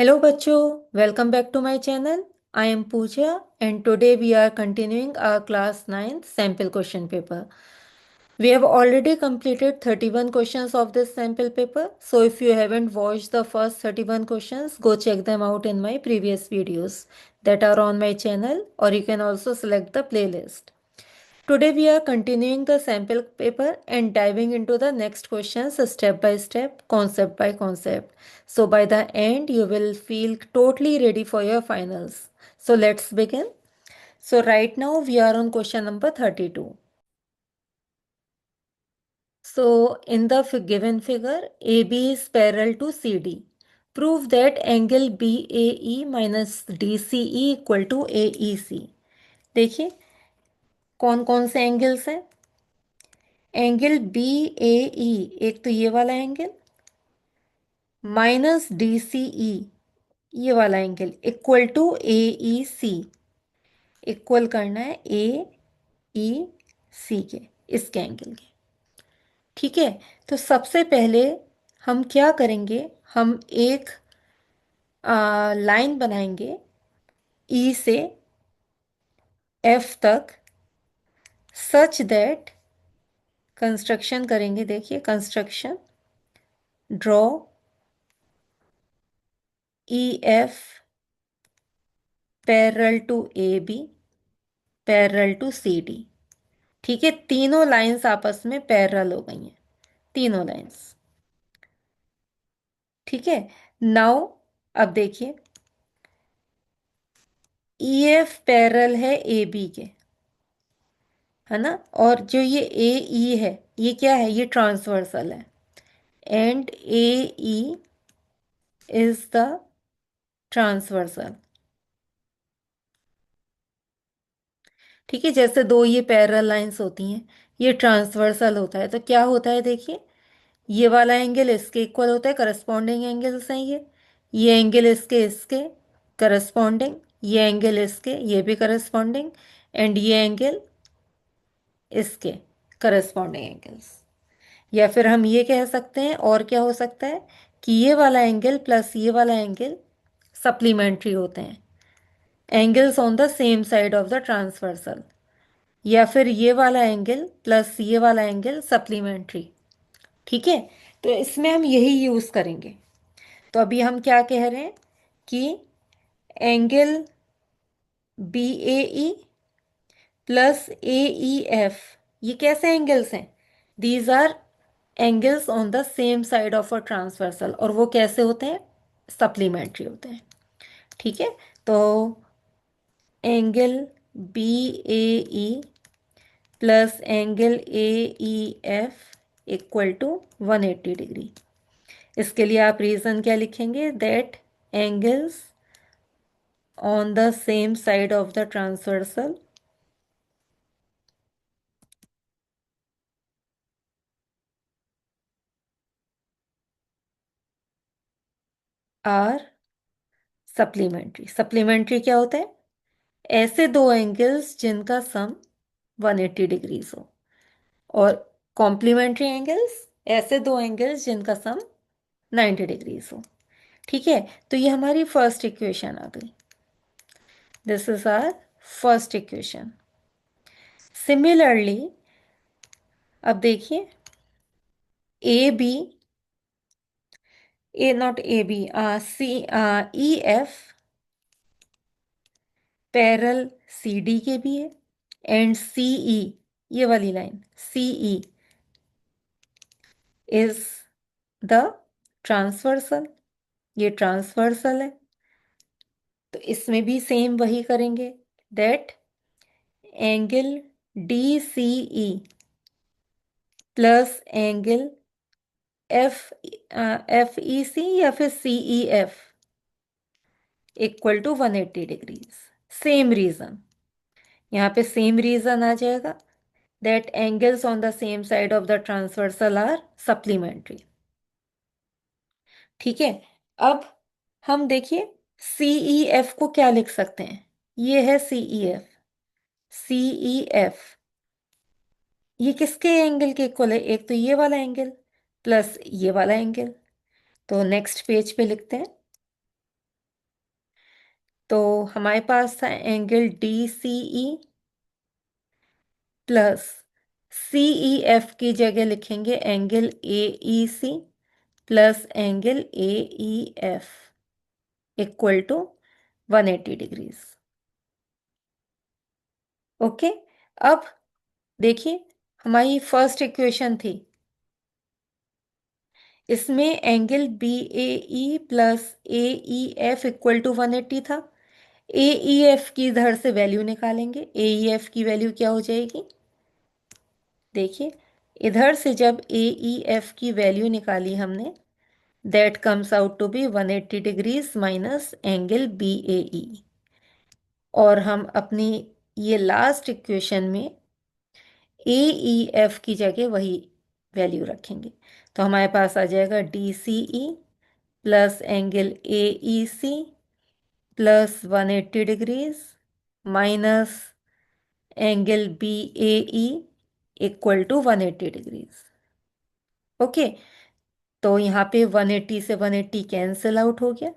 Hello बच्चों, welcome back to my channel. I am Pooja and today we are continuing our class 9th sample question paper. We have already completed 31 questions of this sample paper. So if you haven't watched the first 31 questions, go check them out in my previous videos that are on my channel, or you can also select the playlist. Today we are continuing the sample paper and diving into the next questions step by step, concept by concept. So by the end you will feel totally ready for your finals. So let's begin. So right now we are on question number 32. So in the given figure, AB is parallel to CD. Prove that angle BAE minus DCE equal to AEC. देखिए कौन कौन से angles हैं। Angle B A ई, एक तो ये वाला angle, minus D C E, ये वाला angle, equal to A E C. Equal करना है ए ई सी के, इसके एंगल के। ठीक है, तो सबसे पहले हम क्या करेंगे, हम एक लाइन बनाएंगे ई से एफ तक, सच दैट, कंस्ट्रक्शन करेंगे। देखिए construction, draw E F parallel to A B parallel to C D. ठीक है, तीनों लाइंस आपस में पैरेलल हो गई हैं, तीनों लाइंस। ठीक है, नाउ अब देखिए, ई एफ पैरेलल है ए बी के, है ना। और जो ये ए ई है, ये क्या है, ये ट्रांसवर्सल है। And A E is the transversal. ठीक है, जैसे दो ये पैरेलल लाइंस होती हैं, ये ट्रांसवर्सल होता है। तो क्या होता है देखिए, ये वाला एंगल इसके इक्वल होता है, करस्पॉन्डिंग एंगल्स हैं ये एंगल इसके इसके करस्पॉन्डिंग, ये एंगल इसके, ये भी करस्पॉन्डिंग, एंड ये एंगल इसके करस्पॉन्डिंग एंगल्स। या फिर हम ये कह सकते हैं, और क्या हो सकता है, कि ये वाला एंगल प्लस ये वाला एंगल सप्लीमेंट्री होते हैं, angles on the same side of the transversal. या फिर ये वाला एंगल प्लस ये वाला एंगल सप्लीमेंट्री। ठीक है, तो इसमें हम यही यूज़ करेंगे। तो अभी हम क्या कह रहे हैं कि angle B A E plus A E F, ये कैसे एंगल्स हैं, these are angles on the same side of a transversal. और वो कैसे होते हैं, सप्लीमेंट्री होते हैं। ठीक है, तो angle B A E plus angle A E F equal to 180 degree. इसके लिए आप रीज़न क्या लिखेंगे, that angles on the same side of the transversal are supplementary। Supplementary क्या होता है, ऐसे दो एंगल्स जिनका सम 180 डिग्रीज हो। और कॉम्प्लीमेंट्री एंगल्स, ऐसे दो एंगल्स जिनका सम 90 डिग्रीज हो। ठीक है, तो ये हमारी फर्स्ट इक्वेशन आ गई। This is our first equation. Similarly अब देखिए, A B, A not A B, C E F parallel C D के भी है, एंड सी ई, ये वाली line C E is the transversal, ये ट्रांसवर्सल है। तो इसमें भी सेम वही करेंगे, that angle D C E plus angle F F E C या फिर C E F equal to 180 degrees. Same reason, यहाँ पे सेम रीजन आ जाएगा, that angles on the same side of the transversal are supplementary। ठीक है, अब हम देखिए सीई एफ को क्या लिख सकते हैं, ये है सीई एफ। सीई एफ ये किसके एंगल के इक्वल है, एक तो ये वाला एंगल प्लस ये वाला एंगल। तो नेक्स्ट पेज पे लिखते हैं, तो हमारे पास था angle D C E plus CE F की जगह लिखेंगे angle A E C plus angle A E F equal to 180 degrees. Okay. अब देखिए, हमारी फर्स्ट इक्वेशन थी, इसमें angle B A E plus A E F equal to 180 था। ए E F की इधर से वैल्यू निकालेंगे, ए ई एफ की वैल्यू क्या हो जाएगी, देखिए, इधर से जब ए ई एफ की वैल्यू निकाली हमने, that comes out to be 180 degrees minus angle B A E. और हम अपनी ये लास्ट इक्वेशन में ए ई एफ की जगह वही वैल्यू रखेंगे। तो हमारे पास आ जाएगा D C E plus angle A E C plus 180 degrees minus angle B A E equal to 180 degrees. Okay. तो यहाँ पे 180 से 180 कैंसिल आउट हो गया,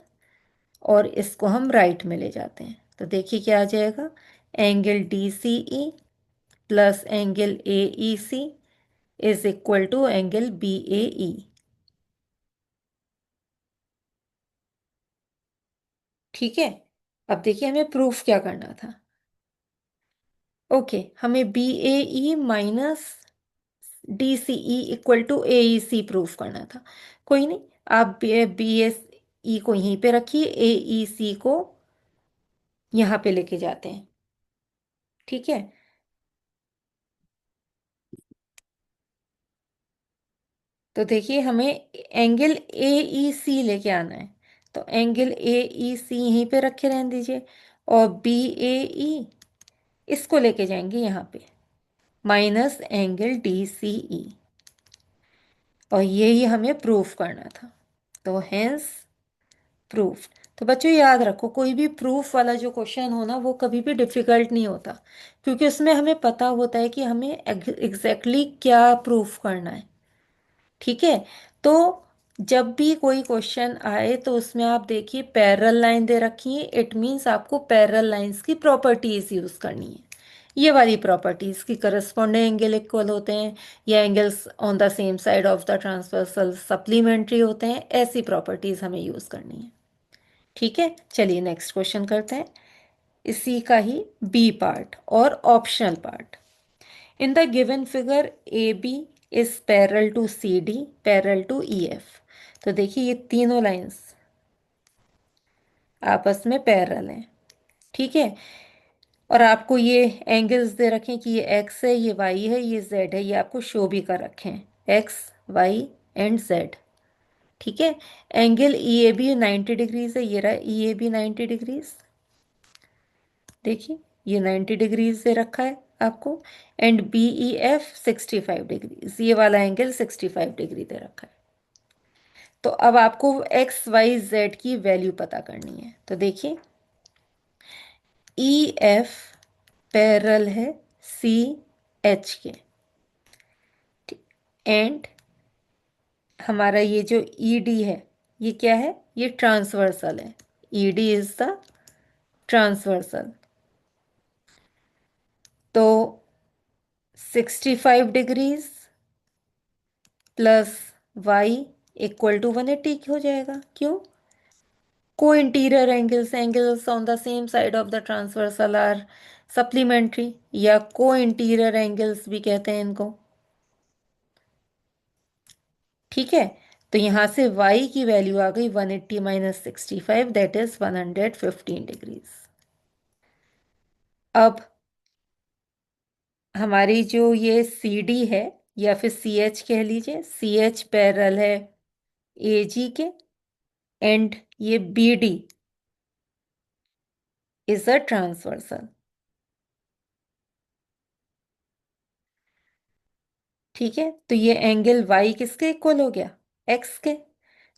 और इसको हम राइट में ले जाते हैं। तो देखिए क्या आ जाएगा, angle D C E plus angle A E C is equal to angle B A E. ठीक है। अब देखिए हमें प्रूफ क्या करना था। ओके, हमें B A E minus D C E equal to A E C proof करना था। कोई नहीं, आप बी एस ई को यहीं पे रखिए, ए ई सी को यहाँ पे लेके जाते हैं। ठीक है। तो देखिए हमें एंगल ए ई सी लेके आना है। तो एंगल ए ई सी यहीं पे रखे रहने दीजिए, और बी ए ई इसको लेके जाएंगे यहाँ पे, माइनस एंगल डी सी ई। और यही हमें प्रूफ करना था, तो हेंस प्रूफ। तो बच्चों याद रखो, कोई भी प्रूफ वाला जो क्वेश्चन हो ना, वो कभी भी डिफिकल्ट नहीं होता, क्योंकि उसमें हमें पता होता है कि हमें एग्जैक्टली क्या प्रूफ करना है। ठीक है। तो जब भी कोई क्वेश्चन आए तो उसमें आप देखिए पैरेलल लाइन दे रखी है, इट मीन्स आपको पैरेलल लाइंस की प्रॉपर्टीज यूज करनी है। ये वाली प्रॉपर्टीज की करस्पॉन्डिंग एंगल इक्वल होते हैं, या angles on the same side of the transversal supplementary होते हैं, ऐसी प्रॉपर्टीज हमें यूज करनी है। ठीक है, चलिए नेक्स्ट क्वेश्चन करते हैं, इसी का ही बी पार्ट और optional part. In the given figure AB is parallel to CD, parallel to EF। तो देखिए ये तीनों लाइंस आपस में पैरेलल हैं। ठीक है। और आपको ये एंगल्स दे रखें कि ये X है, ये Y है, ये Z है, ये आपको शो भी कर रखे हैं, X Y एंड Z। ठीक है। Angle E A B 90 degrees है, ये रहा ई ए बी 90 डिग्रीज। देखिए ये 90 डिग्रीज से रखा है आपको, and B E F 65 degrees, ये वाला एंगल 65 डिग्री दे रखा है। तो अब आपको एक्स वाई जेड की वैल्यू पता करनी है। तो देखिए ई एफ पैरेलल है सी एच के, एंड हमारा ये जो ई डी है, ये क्या है, ये ट्रांसवर्सल है, E D is the transversal. तो 65 degrees plus Y equal to 180 हो जाएगा। क्यों, co-interior angles on the same side of the transversal are supplementary, या को इंटीरियर एंगल्स भी कहते हैं इनको। ठीक है। तो यहां से y की वैल्यू आ गई 180 माइनस 65, दैट इज 115 डिग्रीज। अब हमारी जो ये सी डी है, या फिर सी एच कह लीजिए, सी एच पैरेलल है ए जी के, एंड ये B D is a transversal. ठीक है। तो ये एंगल y किसके इक्वल हो गया, x के।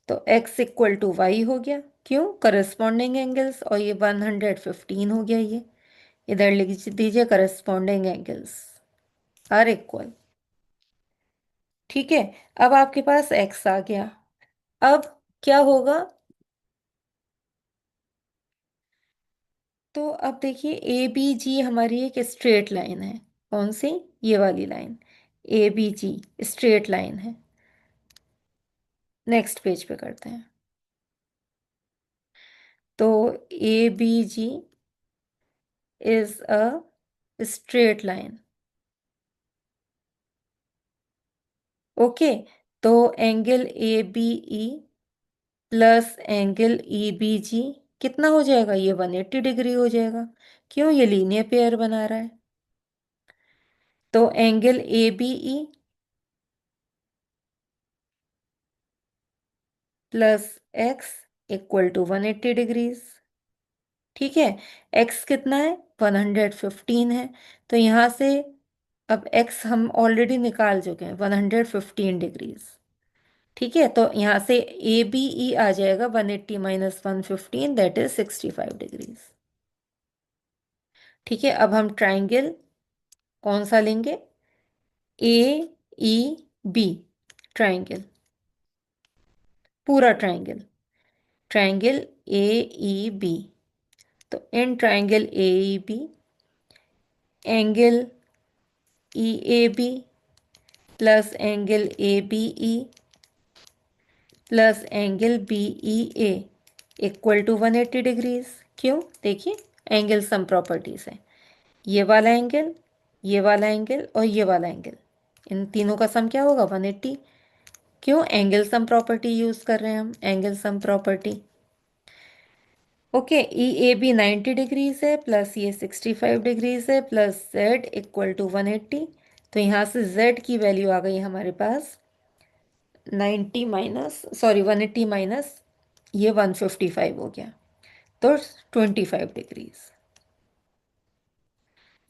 तो x इक्वल टू वाई हो गया, क्यों, करस्पॉन्डिंग एंगल्स, और ये 115 हो गया, ये इधर लिख दीजिए, करस्पॉन्डिंग एंगल्स आर इक्वल। ठीक है। अब आपके पास x आ गया। अब क्या होगा, तो अब देखिए ए बी जी हमारी एक स्ट्रेट लाइन है। कौन सी? ये वाली लाइन। A B G straight line है। नेक्स्ट पेज पे करते हैं। तो A B G is a straight line. Okay. तो angle A B E plus angle E B G कितना हो जाएगा? ये 180 डिग्री हो जाएगा। क्यों? ये लीनियर पेयर बना रहा है। तो angle A B E plus X equal to 180 degrees. ठीक है। एक्स कितना है? 115 है। तो यहाँ से अब एक्स हम ऑलरेडी निकाल चुके हैं, 115 डिग्रीज। ठीक है। तो यहाँ से ए बी ई आ जाएगा 180 माइनस 115, दैट इज 65 डिग्रीज। ठीक है। अब हम ट्राइंगल कौन सा लेंगे? ए ई बी ट्राइंगल, पूरा triangle, triangle A E B. तो in triangle A E B angle E A B plus angle A B E plus angle B E A equal to 180 degrees. क्यों? देखिए, angle some properties है। ये वाला angle, ये वाला angle और ये वाला एंगल, इन तीनों का सम क्या होगा? 180। क्यों? एंगल सम प्रॉपर्टी यूज कर रहे हैं हम, angle sum property. Okay. E A B 90 degrees है प्लस ये 65 डिग्रीज है प्लस जेड इक्वल टू 180। तो यहाँ से जेड की वैल्यू आ गई हमारे पास 90 माइनस, सॉरी 180 माइनस ये 155 हो गया। तो 25 डिग्रीज,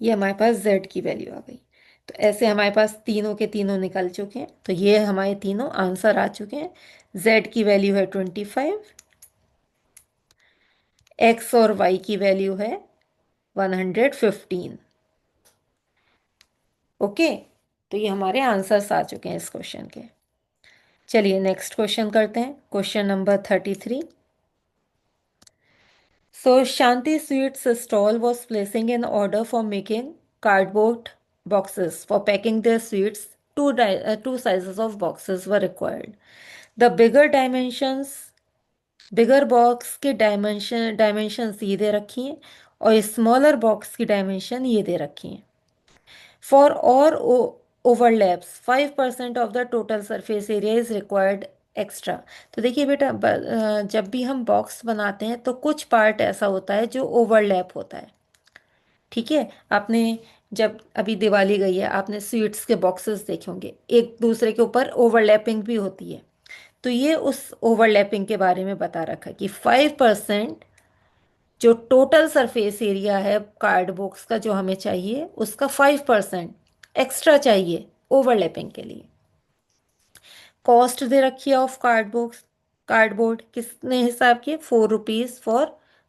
ये हमारे पास जेड की वैल्यू आ गई। तो ऐसे हमारे पास तीनों के तीनों निकल चुके हैं। तो ये हमारे तीनों आंसर आ चुके हैं। जेड की वैल्यू है 25, एक्स और वाई की वैल्यू है 115। ओके। तो ये हमारे आंसर्स आ चुके हैं इस क्वेश्चन के। चलिए नेक्स्ट क्वेश्चन करते हैं, question number 33। So Shanti Sweets stall was placing an order for making cardboard boxes for packing their sweets. Two sizes of boxes were required. The bigger box के dimensions ये दे रखी हैं और smaller box की dimension ये दे रखी हैं। For और overlaps 5% of the total surface area is required extra. तो देखिए बेटा, जब भी हम बॉक्स बनाते हैं तो कुछ पार्ट ऐसा होता है जो ओवरलैप होता है। ठीक है। आपने जब अभी दिवाली गई है, आपने स्वीट्स के बॉक्सेस देखे होंगे, एक दूसरे के ऊपर ओवरलैपिंग भी होती है। तो ये उस ओवरलैपिंग के बारे में बता रखा है कि 5% जो टोटल सरफेस एरिया है कार्ड बॉक्स का जो हमें चाहिए, उसका 5% एक्स्ट्रा चाहिए ओवरलैपिंग के लिए। कॉस्ट दे रखी है ऑफ कार्डबोर्ड किसने हिसाब की? 4 rupees for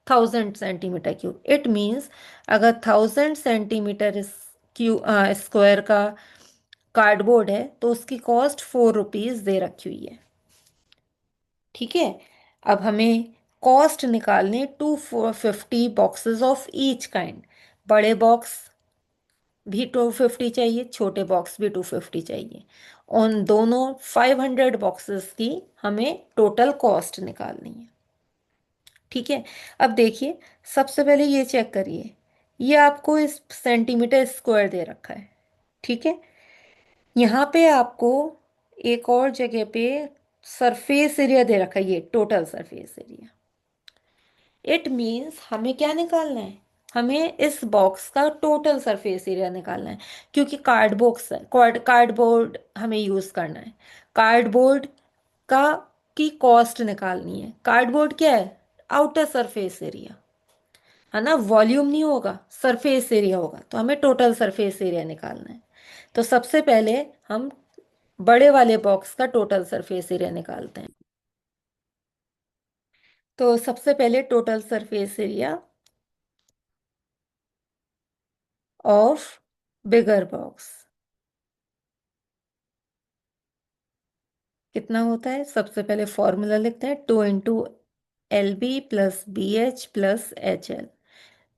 1000 centimetre cube. It means अगर 1000 सेंटीमीटर क्यू स्क्वायर का कार्डबोर्ड है तो उसकी कॉस्ट 4 रुपीज दे रखी हुई है। ठीक है। अब हमें कॉस्ट निकालने 250 बॉक्सेस ऑफ ईच काइंड। बड़े बॉक्स भी 250 चाहिए, छोटे बॉक्स भी 250 चाहिए। उन दोनों 500 बॉक्सेस की हमें टोटल कॉस्ट निकालनी है। ठीक है। अब देखिए, सबसे पहले ये चेक करिए, ये आपको इस सेंटीमीटर स्क्वायर दे रखा है। ठीक है। यहाँ पे आपको एक और जगह पे सरफेस एरिया दे रखा है, ये total surface area. It means हमें क्या निकालना है? हमें इस बॉक्स का टोटल सरफेस एरिया निकालना है, क्योंकि कार्डबोर्ड हमें यूज करना है। कार्डबोर्ड का की कॉस्ट निकालनी है। कार्डबोर्ड क्या है? आउटर सरफेस एरिया है ना, वॉल्यूम नहीं होगा, सरफेस एरिया होगा। तो हमें टोटल सरफेस एरिया निकालना है। तो सबसे पहले हम बड़े वाले बॉक्स का टोटल सरफेस एरिया निकालते हैं। तो सबसे पहले total surface area of bigger box कितना होता है? सबसे पहले फॉर्मूला लिखते हैं, 2 into L B plus B H plus H L.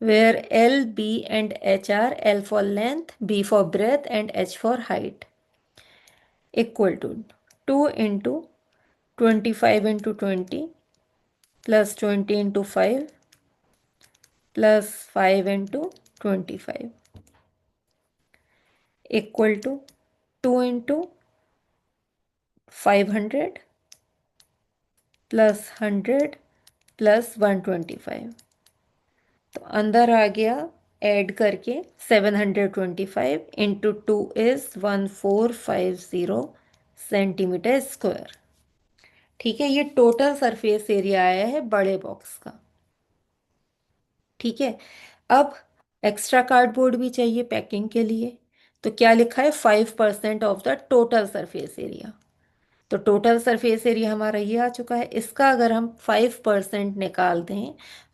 where L, B and H are L for length, B for breadth and H for height, equal to 2 into 25 into 20 plus 20 into 5 plus 5 into 25, equal to 2 into 500 plus 100 plus 125। तो अंदर आ गया add करके 725 into 2 is 1450 centimetre square. ठीक है, ये total surface area आया है बड़े बॉक्स का। ठीक है, अब एक्स्ट्रा कार्डबोर्ड भी चाहिए पैकिंग के लिए। तो क्या लिखा है, 5% of the total surface area. तो टोटल सरफेस एरिया हमारा ये आ चुका है। इसका अगर हम 5% निकाल दें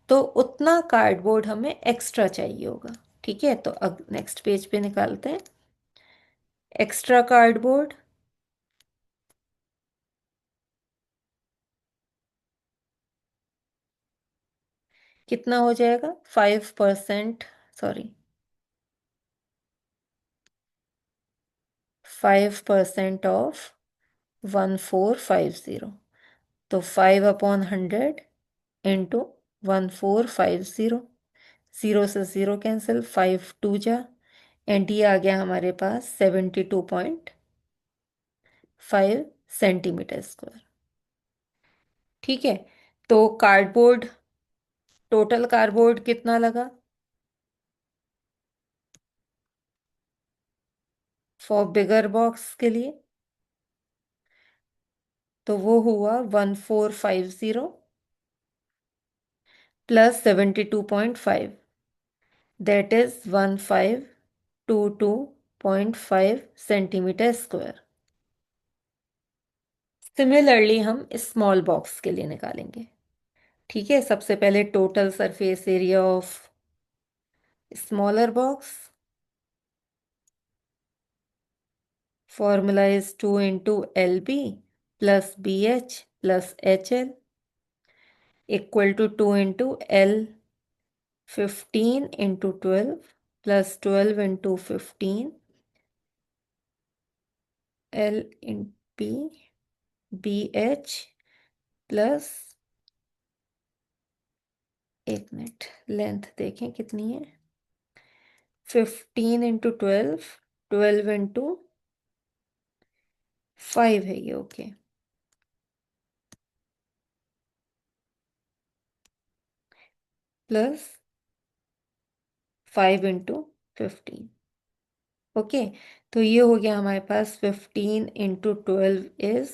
तो उतना कार्डबोर्ड हमें एक्स्ट्रा चाहिए होगा। ठीक है, तो अब नेक्स्ट पेज पे निकालते हैं एक्स्ट्रा कार्डबोर्ड। कितना हो जाएगा, 5%, सॉरी 5% ऑफ 1450। तो 5/100 इंटू 1450, जीरो से जीरो कैंसिल, 5 2 जा, एंड ये आ गया हमारे पास 72.5 सेंटीमीटर स्क्वायर। ठीक है, तो कार्डबोर्ड, टोटल कार्डबोर्ड कितना लगा फॉर बिगर बॉक्स के लिए, तो वो हुआ 1450 plus 72.5, that is 1522.5 centimetre square. Similarly हम स्मॉल बॉक्स के लिए निकालेंगे। ठीक है, सबसे पहले total surface area of smaller box, formula is 2 into L B plus B H plus H L, equal to 2 into L 15 into 12 plus 12 into 15 L in B B H plus, एक minute length देखें कितनी है, 15 into 12, 12 into 5 है ये, okay, plus 5 into 15। Okay, तो ये हो गया हमारे पास 15 इंटू 12 इज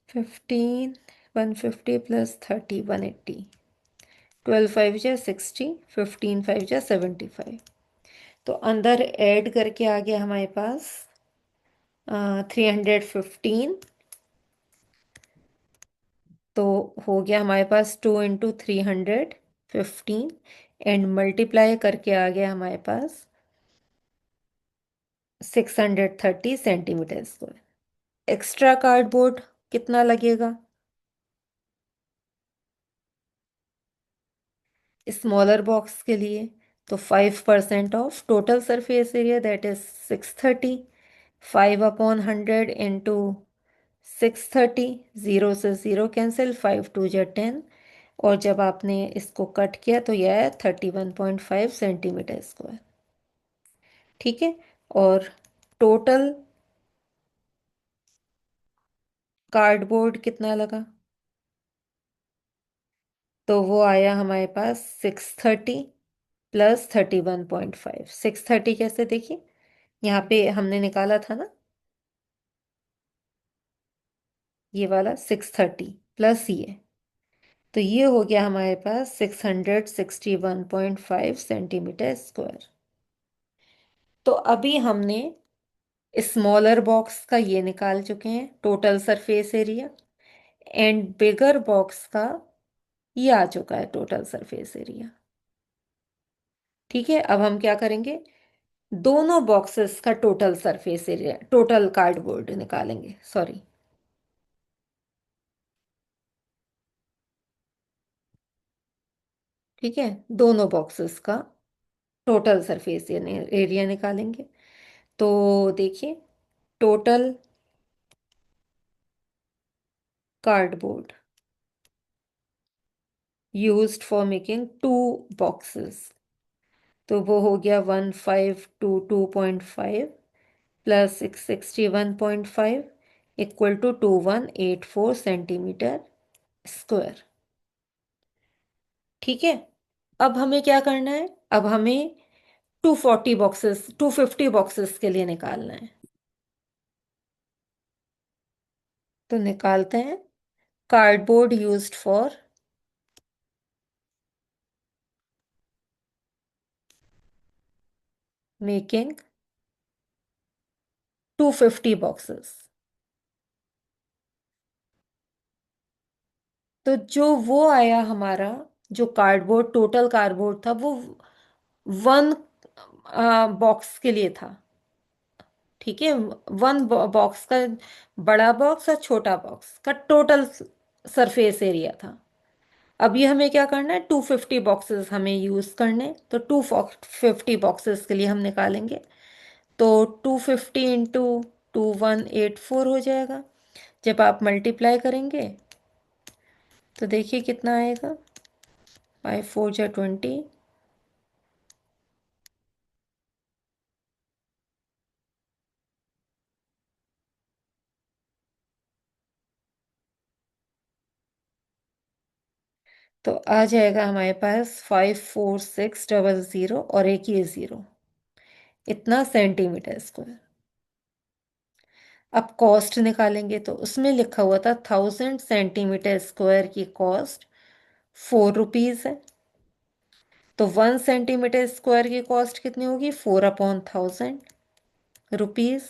15, 150 प्लस 30 180, 12 5 जा 60, 15 5 जा 75। तो अंदर ऐड करके आ गया हमारे पास 315। तो हो गया हमारे पास 2 इंटू 315 एंड मल्टीप्लाई करके आ गया हमारे पास 630 सेंटीमीटर स्क्वायर। एक्स्ट्रा कार्डबोर्ड कितना लगेगा स्मॉलर बॉक्स के लिए, तो 5% of total surface area that is 630, 5/100 into 630, zero से जीरो कैंसिल, 5 2 जा 10, और जब आपने इसको कट किया तो यह है 31.5 सेंटीमीटर स्क्वायर। ठीक है, और टोटल कार्डबोर्ड कितना लगा, तो वो आया हमारे पास 630 प्लस 31.5। 630 कैसे, देखिए यहाँ पे हमने निकाला था ना, ये वाला 630 प्लस ये, तो ये हो गया हमारे पास 661.5 सेंटीमीटर स्क्वायर। तो अभी हमने स्मॉलर बॉक्स का ये निकाल चुके हैं total surface area, and bigger box का ये आ चुका है टोटल सरफेस एरिया। ठीक है, अब हम क्या करेंगे, दोनों बॉक्सेस का total surface area, total cardboard निकालेंगे, सॉरी। ठीक है, दोनों बॉक्सेस का टोटल सरफेस एरिया निकालेंगे। तो देखिए, total cardboard used for making two boxes, तो वो हो गया 1522.5 plus 661.5 equal to 2184 centimetre square. ठीक है, अब हमें क्या करना है, अब हमें 250 बॉक्सेस के लिए निकालना है। तो निकालते हैं। Cardboard used for making 250 boxes. तो जो वो आया हमारा, जो कार्डबोर्ड, टोटल कार्डबोर्ड था, वो वन बॉक्स के लिए था। ठीक है, वन बॉक्स का, बड़ा बॉक्स और छोटा बॉक्स का टोटल सरफेस एरिया था। अब ये हमें क्या करना है, 250 बॉक्सेस हमें यूज़ करने, तो 250 बॉक्सेस के लिए हम निकालेंगे। तो 250 इंटू 2184 हो जाएगा। जब आप मल्टीप्लाई करेंगे तो देखिए कितना आएगा, 5 4 जा 20। तो आ जाएगा हमारे पास 54600 और एक ये ज़ीरो, इतना सेंटीमीटर स्क्वायर। अब कॉस्ट निकालेंगे तो उसमें लिखा हुआ था 1000 सेंटीमीटर स्क्वायर की कॉस्ट 4 रुपीज़ है। तो 1 सेंटीमीटर स्क्वायर की कॉस्ट कितनी होगी, 4/1000 रुपीज़।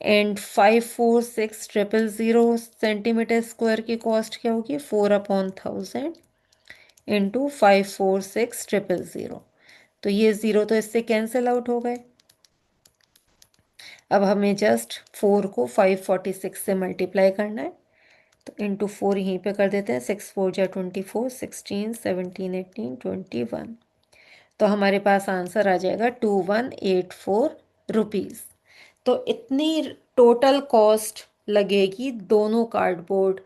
एंड 54600 सेंटीमीटर स्क्वायर की कॉस्ट क्या होगी, 4/1000 इंटू 54600। तो ये ज़ीरो तो इससे कैंसिल आउट हो गए। अब हमें जस्ट 4 को 546 से मल्टीप्लाई करना है। तो इंटू 4 यहीं पे कर देते हैं, 6 4 जा 24, 16 17 18 21। तो हमारे पास आंसर आ जाएगा 2184 रुपीज़। तो इतनी टोटल कॉस्ट लगेगी दोनों कार्डबोर्ड,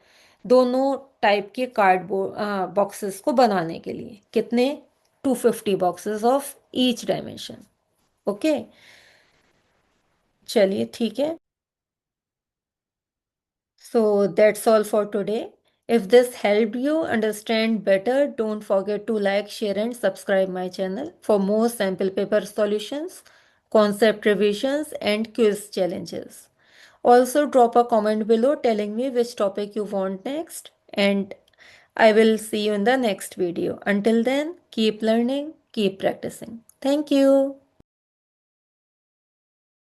दोनों टाइप के कार्डबोर्ड बॉक्सेस को बनाने के लिए। कितने, 250 boxes of each dimension. Okay, चलिए ठीक है। So that's all for today. If this helped you understand better, don't forget to like, share, and subscribe my channel for more sample paper solutions, concept revisions, and quiz challenges. Also, drop a comment below telling me which topic you want next, and I will see you in the next video. Until then, keep learning, keep practicing. Thank you.